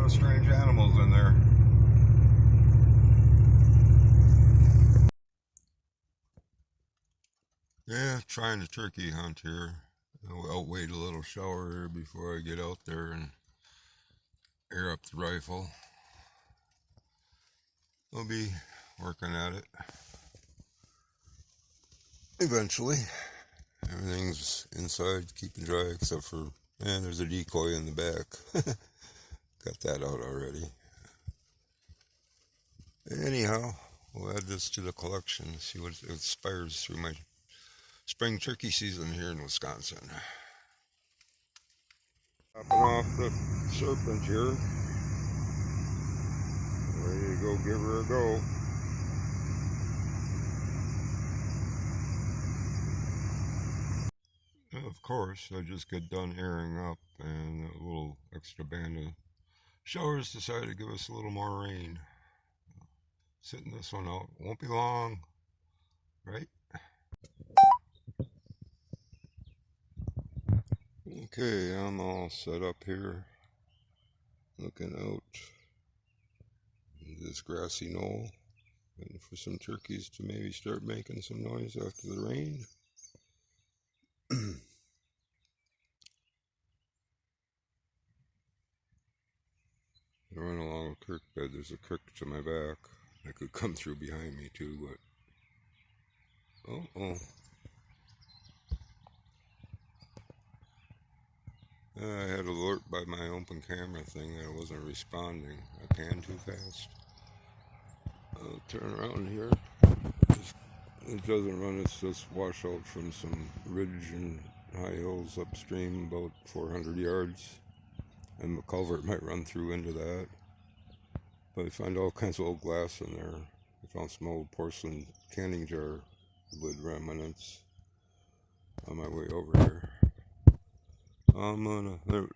lot of strange animals in there. Yeah, trying a turkey hunt here. I'll wait a little shower here before I get out there and air up the rifle. I'll be working at it eventually. Everything's inside, keeping dry, except for, there's a decoy in the back. Got that out already. Anyhow, we'll add this to the collection, see what inspires through my spring turkey season here in Wisconsin. Popping off the serpent here. Ready to go give her a go. Of course, I just got done airing up, and a little extra band of showers decided to give us a little more rain. Sitting this one out, won't be long, right? Okay, I'm all set up here, looking out this grassy knoll, waiting for some turkeys to maybe start making some noise after the rain. I run along a creek bed. There's a creek to my back that could come through behind me too, but I had alert by my open camera thing that I wasn't responding. I panned too fast. I'll turn around here. It doesn't run, it's just washout from some ridge and high hills upstream about 400 yards. And the culvert might run through into that. But I find all kinds of old glass in there. I found some old porcelain canning jar lid remnants on my way over here. I'm gonna,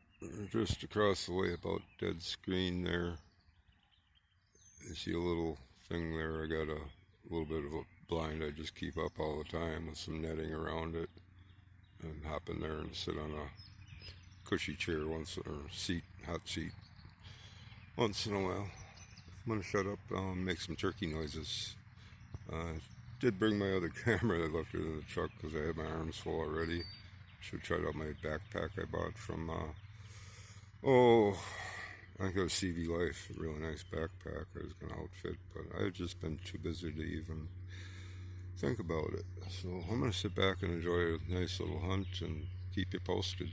just across the way, about dead screen there. You see a little thing there. I got a little bit of a blind I just keep up all the time with some netting around it. And hop in there and sit on a cushy chair or seat, hot seat, once in a while. I'm gonna shut up, make some turkey noises. Did bring my other camera. I left it in the truck because I had my arms full already. Should try out my backpack I bought from, I think it was CV Life. A really nice backpack I was gonna outfit, but I've just been too busy to even think about it. So I'm gonna sit back and enjoy a nice little hunt and keep you posted.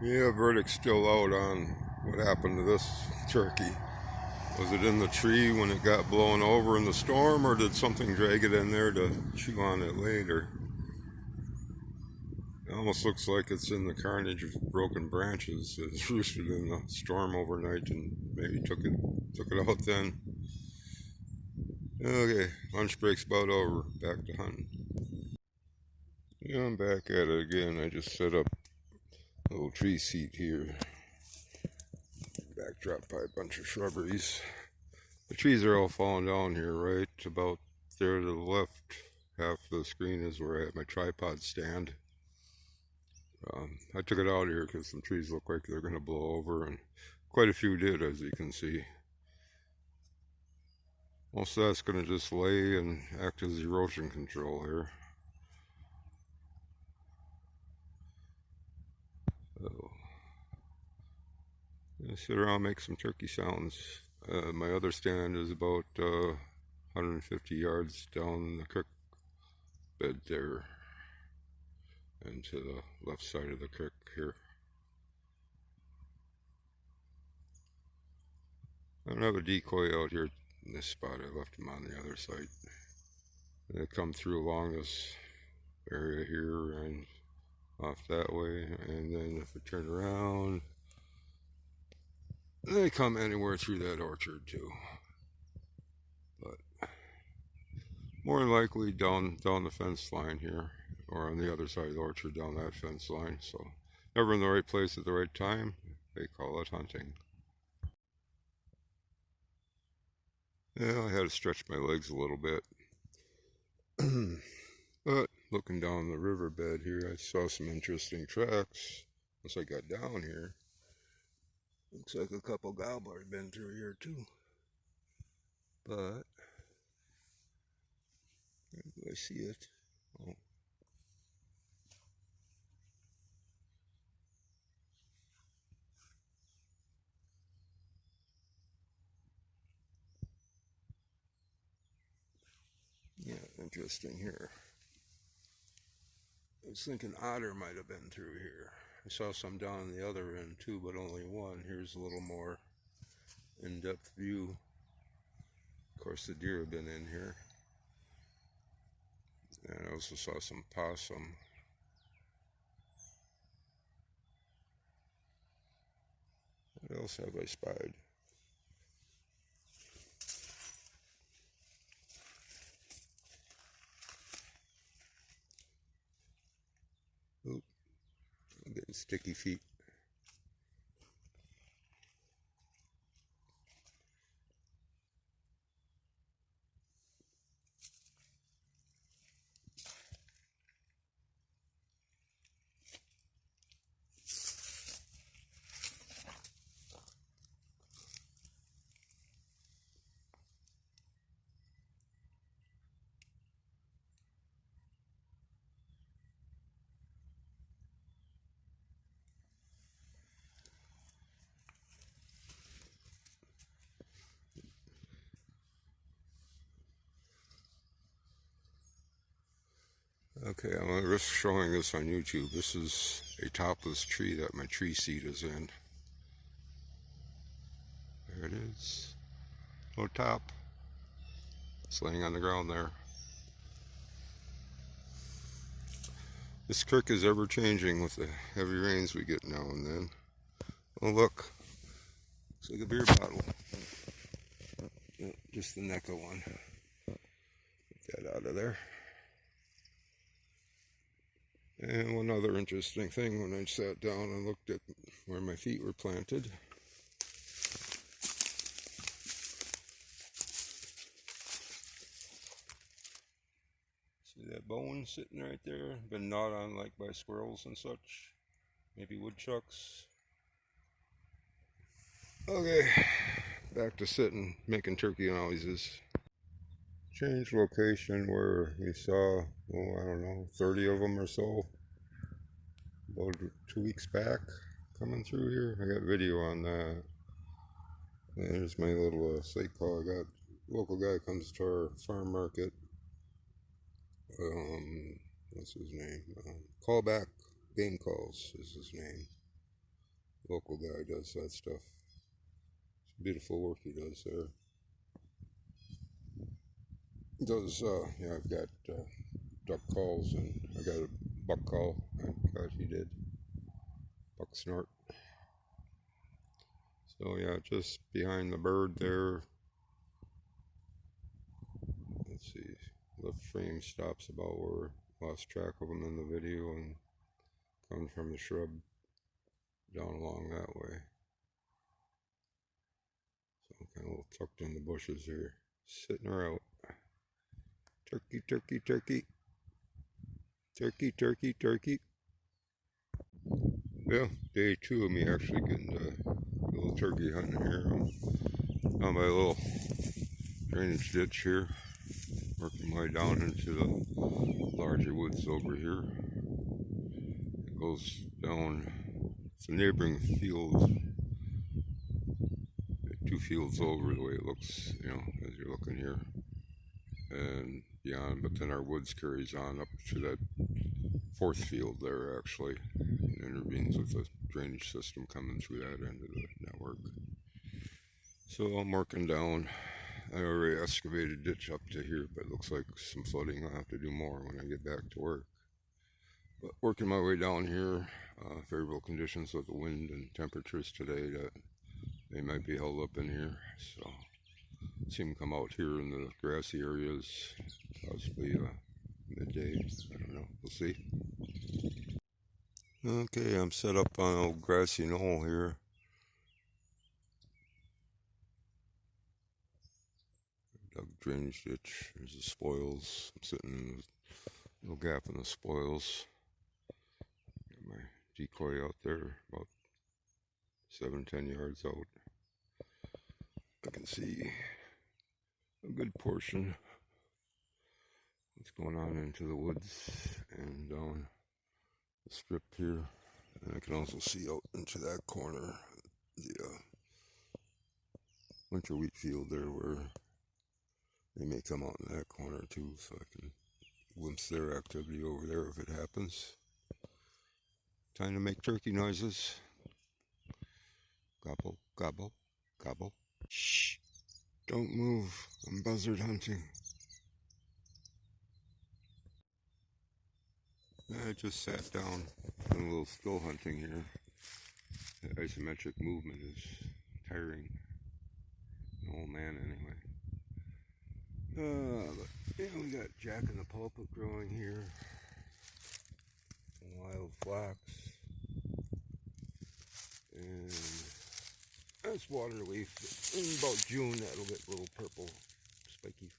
Yeah, verdict's still out on what happened to this turkey. Was it in the tree when it got blown over in the storm, or did something drag it in there to chew on it later? It almost looks like it's in the carnage of broken branches. It's roosted in the storm overnight and maybe took it out then. Okay, lunch break's about over. Back to hunting. Yeah, I'm back at it again. I just set up a little tree seat here. Backdrop by a bunch of shrubberies. The trees are all falling down here, right about there to the left. Half of the screen is where I have my tripod stand. I took it out here because some trees look like they're going to blow over, and quite a few did, as you can see. Most of that's going to just lay and act as erosion control here. So, I sit around and make some turkey sounds. My other stand is about 150 yards down the creek bed there, and to the left side of the creek here. I don't have a decoy out here in this spot. I left him on the other side. They come through along this area here and off that way, and then if I turn around, they come anywhere through that orchard too. But more than likely down the fence line here, or on the other side of the orchard down that fence line. So never in the right place at the right time. They call it hunting. Yeah, I had to stretch my legs a little bit. But looking down the riverbed here, I saw some interesting tracks once I got down here. Looks like a couple gobbler have been through here too. But do I see it? Oh. Yeah, interesting here. I was thinking otter might have been through here. I saw some down the other end too, but only one. Here's a little more in-depth view. Of course, the deer have been in here. And I also saw some possum. What else have I spied? Oop, I'm getting sticky feet. Okay, I'm gonna risk showing this on YouTube. This is a topless tree that my tree seat is in. There it is. No top. It's laying on the ground there. This creek is ever changing with the heavy rains we get now and then. Oh look, looks like a beer bottle. Just the neck of one. Get that out of there. And one other interesting thing, when I sat down and looked at where my feet were planted, see that bone sitting right there? Been gnawed on like by squirrels and such, maybe woodchucks. Okay, back to sitting, making turkey noises. Changed location where we saw, oh, I don't know, 30 of them or so about 2 weeks back coming through here. I got video on that. And there's my little slate call. I got local guy comes to our farm market. What's his name? Callback Game Calls is his name. Local guy does that stuff. It's beautiful work he does there. Does yeah, I've got duck calls, and I got a buck call. He did buck snort. So yeah, just behind the bird there. Let's see, the frame stops about where I lost track of them in the video and comes from the shrub down along that way. So I'm kind of a little tucked in the bushes here, sitting her out. Turkey, turkey, turkey. Turkey, turkey, turkey. Well, day 2 of me actually getting a little turkey hunting here. I'm on my little drainage ditch here, working my way down into the larger woods over here. It goes down, it's a neighboring field, 2 fields over the way it looks, you know, as you're looking here. And beyond, but then our woods carries on up to that 4th field there actually. It intervenes with the drainage system coming through that end of the network. So I'm working down. I already excavated a ditch up to here, but it looks like some flooding. I'll have to do more when I get back to work. But working my way down here, favorable conditions with the wind and temperatures today, that they might be held up in here. So see them come out here in the grassy areas, possibly midday. I don't know. We'll see. Okay, I'm set up on a grassy knoll here. Dug drainage ditch. There's the spoils. I'm sitting in a little gap in the spoils. Got my decoy out there about 7-10 yards out. I can see a good portion what's going on into the woods and down the strip here. And I can also see out into that corner, the winter wheat field there, where they may come out in that corner too, so I can glimpse their activity over there if it happens. Time to make turkey noises. Gobble, gobble, gobble. Shh, don't move, I'm buzzard hunting. I just sat down, doing a little still hunting here. The isometric movement is tiring. An old man anyway. But yeah, we got Jack in the Pulpit growing here. Some wild flax. And that's water leaf. In about June, that'll get little purple, spiky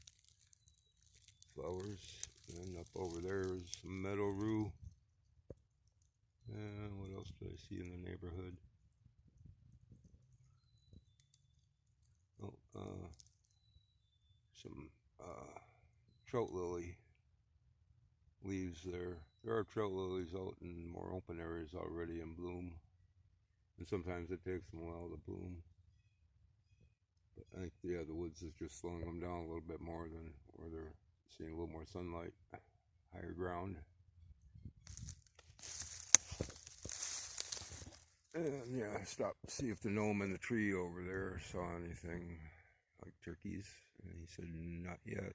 flowers. And up over there is some meadow rue. And what else did I see in the neighborhood? Oh, some trout lily leaves there. There are trout lilies out in more open areas already in bloom. And sometimes it takes them a while to bloom. But I think, yeah, the woods is just slowing them down a little bit more than where they're seeing a little more sunlight, higher ground. And yeah, I stopped to see if the gnome in the tree over there saw anything like turkeys. And he said, not yet.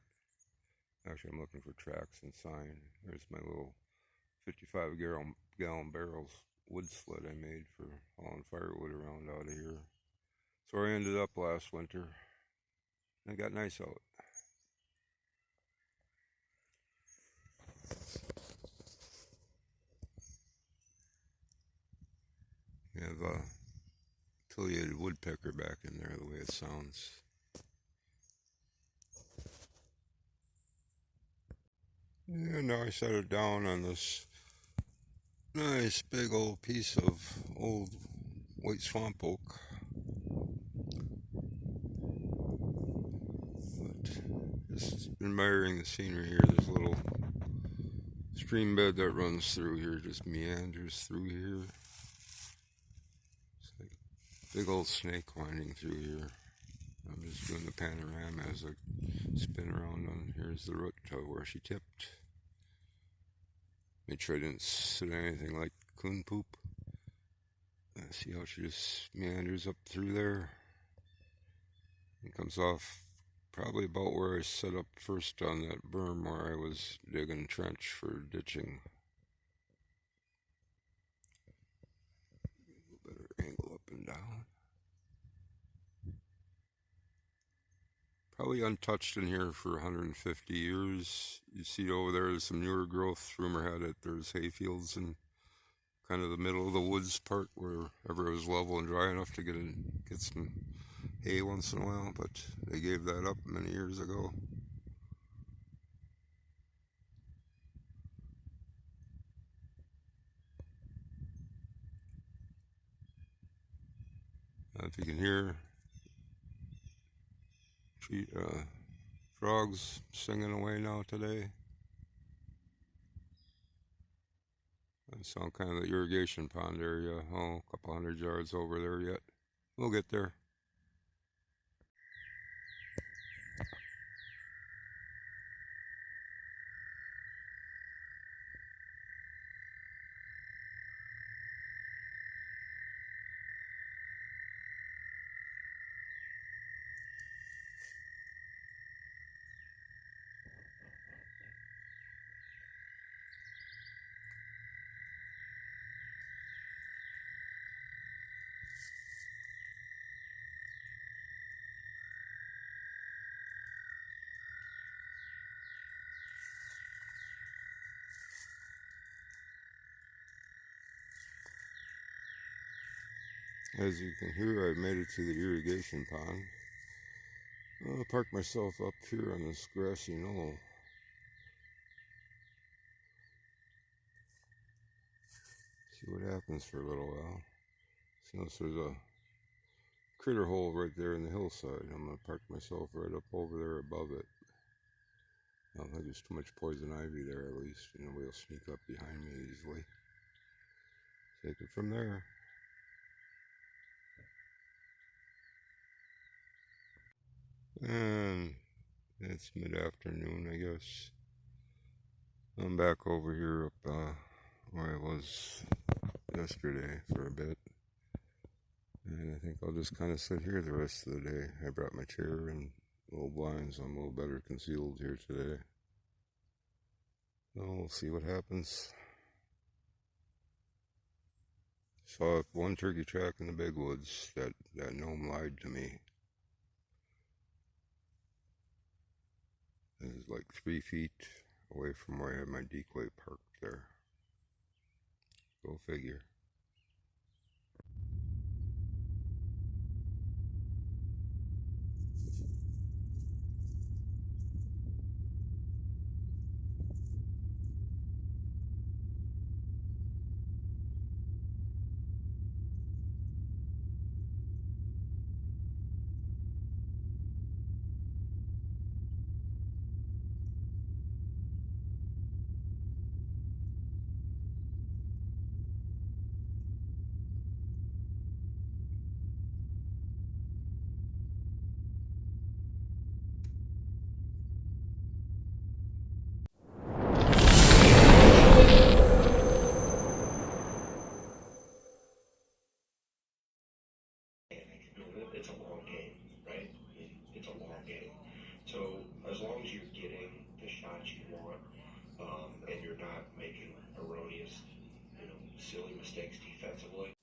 Actually, I'm looking for tracks and sign. There's my little 55-gallon barrels wood sled I made for hauling firewood around out of here. That's where I ended up last winter. It got nice out. You have a pileated woodpecker back in there, the way it sounds. Yeah, now I set it down on this nice big old piece of old white swamp oak. But just admiring the scenery here. There's a little stream bed that runs through here, just meanders through here. It's like a big old snake winding through here. I'm just doing the panorama as I spin around on. Here's the root to where she tipped. Made sure I didn't sit on anything like coon poop. See how she just meanders up through there. It comes off probably about where I set up first on that berm where I was digging a trench for ditching. Better angle up and down. Probably untouched in here for 150 years. You see over there, there's some newer growth. Rumor had it there's hay fields in kind of the middle of the woods part wherever it was level and dry enough to get some hay once in a while, but they gave that up many years ago. If you can hear frogs singing away now today. It's on kind of the irrigation pond area. Oh, a couple 100 yards over there yet. We'll get there. As you can hear, I've made it to the irrigation pond. I'll park myself up here on this grassy knoll. See what happens for a little while. So there's a critter hole right there in the hillside. I'm going to park myself right up over there above it. I don't think there's too much poison ivy there, at least. Nobody will sneak up behind me easily. Take it from there. And it's mid-afternoon, I guess. I'm back over here up where I was yesterday for a bit. And I think I'll just kind of sit here the rest of the day. I brought my chair and little blinds. I'm a little better concealed here today. So we'll see what happens. Saw one turkey track in the big woods. That gnome lied to me. This is like 3 feet away from where I had my decoy parked there. Go figure. It's a long game, right? It's a long game. So as long as you're getting the shots you want, and you're not making erroneous, silly mistakes defensively,